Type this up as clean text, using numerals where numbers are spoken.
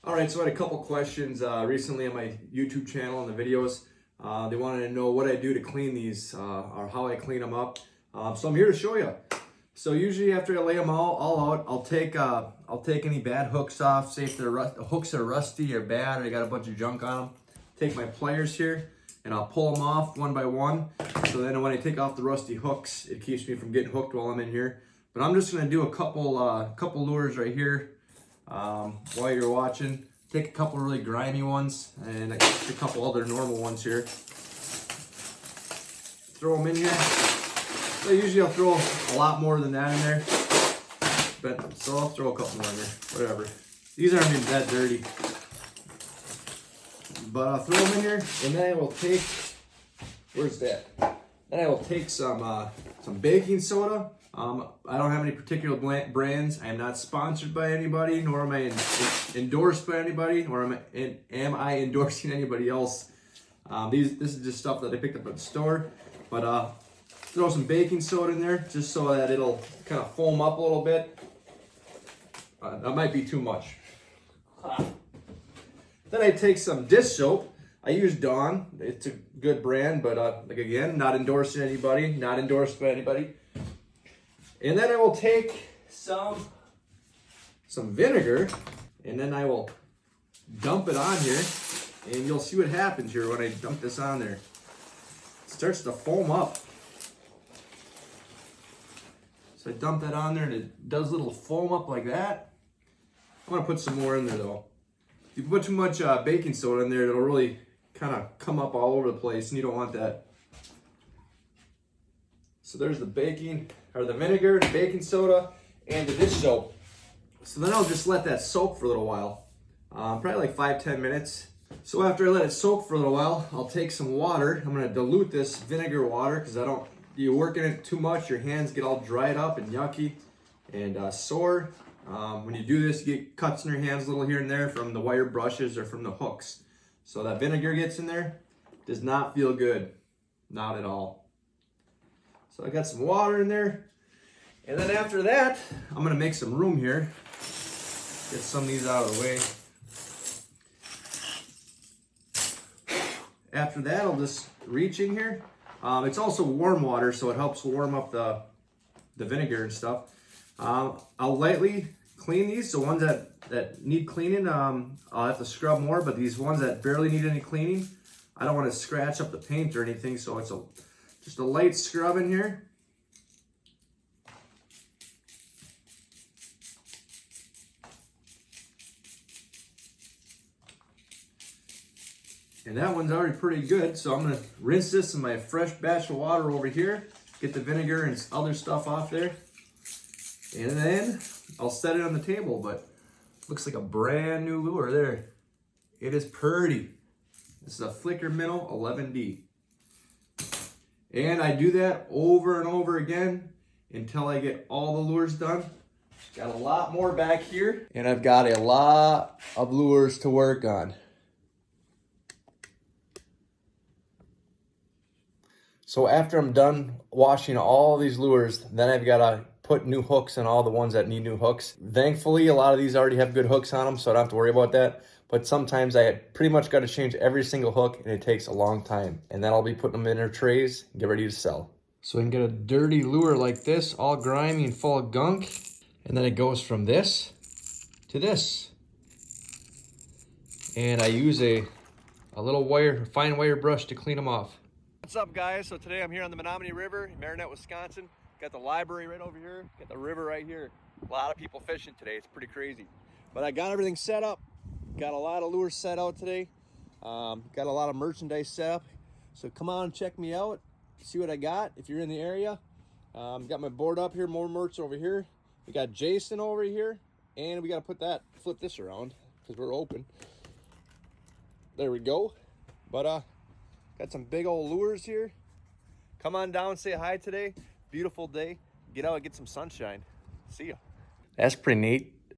All right, so I had a couple questions recently on my YouTube channel and the videos. They wanted to know what I do to clean these or how I clean them up. So I'm here to show you. So usually after I lay them all out, I'll take any bad hooks off. Say if the hooks are rusty or bad or I got a bunch of junk on them. Take my pliers here and I'll pull them off one by one. So then when I take off the rusty hooks, it keeps me from getting hooked while I'm in here. But I'm just gonna do a couple lures right here. While you're watching, take a couple really grimy ones and a couple other normal ones here. Throw them in here. So usually I'll throw a lot more than that in there, but so I'll throw a couple more in there, whatever. These aren't even that dirty, but I'll throw them in here, and then I will take, where's that? Then I will take some baking soda. I don't have any particular brands. I am not sponsored by anybody, nor am I endorsed by anybody, nor am I endorsing anybody else. This is just stuff that I picked up at the store. But throw some baking soda in there just so that it'll kind of foam up a little bit. That might be too much. Then I take some dish soap. I use Dawn. It's a good brand, but like again, not endorsing anybody, not endorsed by anybody. And then I will take some vinegar, and then I will dump it on here, and you'll see what happens here when I dump this on there. It starts to foam up. So I dump that on there, and it does a little foam up like that. I'm gonna put some more in there though. If you put too much baking soda in there, it'll really kind of come up all over the place, and you don't want that. So there's the vinegar, the baking soda, and the dish soap. So then I'll just let that soak for a little while, probably like 5-10 minutes. So after I let it soak for a little while, I'll take some water. I'm gonna dilute this vinegar water because you work in it too much, your hands get all dried up and yucky and sore. When you do this, you get cuts in your hands a little here and there from the wire brushes or from the hooks. So that vinegar gets in there, does not feel good, not at all. So I got some water in there. And then after that, I'm gonna make some room here. Get some of these out of the way. After that, I'll just reach in here. It's also warm water, so it helps warm up the vinegar and stuff. I'll lightly clean these. So ones that need cleaning, I'll have to scrub more, but these ones that barely need any cleaning, I don't wanna scratch up the paint or anything, so it's just a light scrub in here. And that one's already pretty good, so I'm gonna rinse this in my fresh batch of water over here, get the vinegar and other stuff off there, and then I'll set it on the table. But looks like a brand new lure there. It is pretty. This is a Flicker Minnow 11D. And I do that over and over again until I get all the lures done. Got a lot more back here, and I've got a lot of lures to work on. So after I'm done washing all these lures, then I've got to put new hooks on all the ones that need new hooks. Thankfully, a lot of these already have good hooks on them, so I don't have to worry about that. But sometimes I pretty much got to change every single hook, and it takes a long time. And then I'll be putting them in their trays and get ready to sell. So I can get a dirty lure like this, all grimy and full of gunk. And then it goes from this to this. And I use a little fine wire brush to clean them off. What's up, guys? So today I'm here on the Menominee River in Marinette, Wisconsin. Got the library right over here, got the river right here. A lot of people fishing today, it's pretty crazy. But I got everything set up. Got a lot of lures set out today. Got a lot of merchandise set up. So come on, check me out, see what I got if you're in the area. Got my board up here, more merch over here. We got Jason over here, and we got to flip this around because we're open. There we go. But got some big old lures here. Come on down, say hi today. Beautiful day. Get out and get some sunshine. See ya. That's pretty neat.